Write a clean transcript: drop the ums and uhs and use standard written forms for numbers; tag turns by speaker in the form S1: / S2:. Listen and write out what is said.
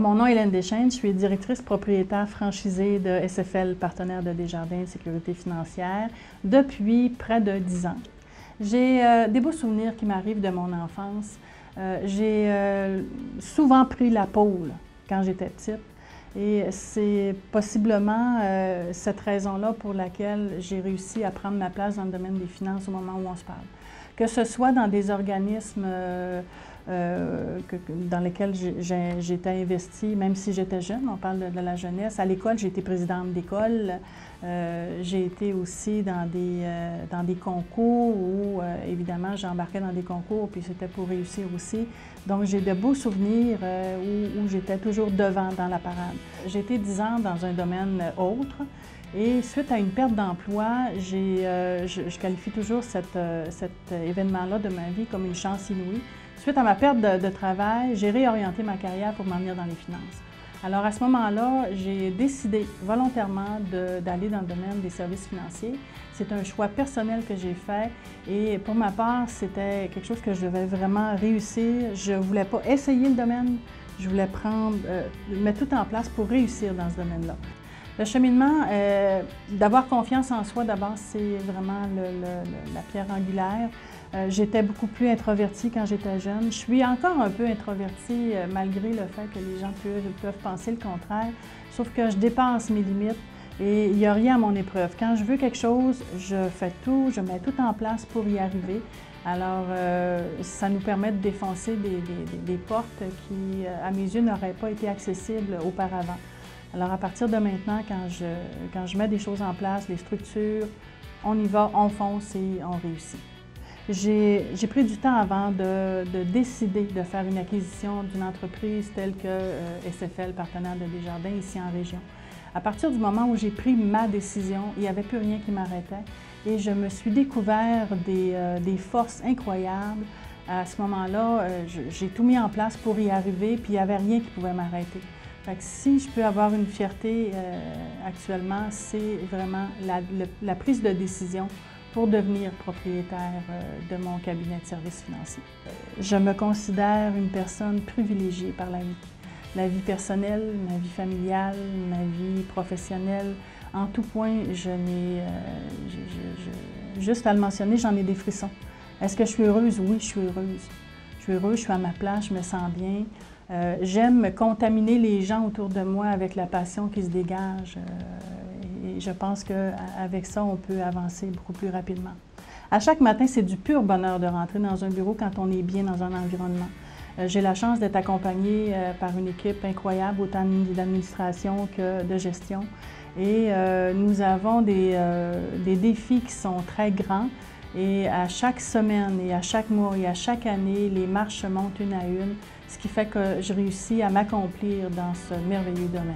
S1: Mon nom est Hélène Deschênes, je suis directrice propriétaire franchisée de SFL, partenaire de Desjardins Sécurité financière, depuis près de 10 ans. J'ai des beaux souvenirs qui m'arrivent de mon enfance. J'ai souvent pris la pôle quand j'étais petite et c'est possiblement cette raison-là pour laquelle j'ai réussi à prendre ma place dans le domaine des finances au moment où on se parle. Que ce soit dans des organismes dans lesquels j'étais investie, même si j'étais jeune, on parle de la jeunesse. À l'école, j'ai été présidente d'école. J'ai été aussi dans des concours où, évidemment, j'embarquais dans des concours, puis c'était pour réussir aussi. Donc, j'ai de beaux souvenirs où j'étais toujours devant dans la parade. J'ai été 10 ans dans un domaine autre. Et suite à une perte d'emploi, je qualifie toujours cet événement-là de ma vie comme une chance inouïe. Suite à ma perte de travail, j'ai réorienté ma carrière pour m'en venir dans les finances. Alors à ce moment-là, j'ai décidé volontairement d'aller dans le domaine des services financiers. C'est un choix personnel que j'ai fait et pour ma part, c'était quelque chose que je devais vraiment réussir. Je ne voulais pas essayer le domaine, je voulais mettre tout en place pour réussir dans ce domaine-là. Le cheminement, d'avoir confiance en soi, d'abord, c'est vraiment la pierre angulaire. J'étais beaucoup plus introvertie quand j'étais jeune. Je suis encore un peu introvertie malgré le fait que les gens peuvent penser le contraire, sauf que je dépasse mes limites et il n'y a rien à mon épreuve. Quand je veux quelque chose, je fais tout, je mets tout en place pour y arriver. Alors, ça nous permet de défoncer des portes qui, à mes yeux, n'auraient pas été accessibles auparavant. Alors, à partir de maintenant, quand je mets des choses en place, les structures, on y va, on fonce et on réussit. J'ai pris du temps avant de décider de faire une acquisition d'une entreprise telle que SFL, partenaire de Desjardins, ici en région. À partir du moment où j'ai pris ma décision, il n'y avait plus rien qui m'arrêtait et je me suis découvert des forces incroyables. À ce moment-là, j'ai tout mis en place pour y arriver, puis il n'y avait rien qui pouvait m'arrêter. Fait que si je peux avoir une fierté actuellement, c'est vraiment la prise de décision pour devenir propriétaire de mon cabinet de services financiers. Je me considère une personne privilégiée par la vie. La vie personnelle, ma vie familiale, ma vie professionnelle, en tout point, juste à le mentionner, j'en ai des frissons. Est-ce que je suis heureuse? Oui, je suis heureuse. Je suis heureuse, je suis à ma place, je me sens bien. J'aime contaminer les gens autour de moi avec la passion qui se dégage et je pense qu'avec ça, on peut avancer beaucoup plus rapidement. À chaque matin, c'est du pur bonheur de rentrer dans un bureau quand on est bien dans un environnement. J'ai la chance d'être accompagnée par une équipe incroyable, autant d'administration que de gestion. Et nous avons des défis qui sont très grands. Et à chaque semaine et à chaque mois et à chaque année, les marches montent une à une, ce qui fait que je réussis à m'accomplir dans ce merveilleux domaine.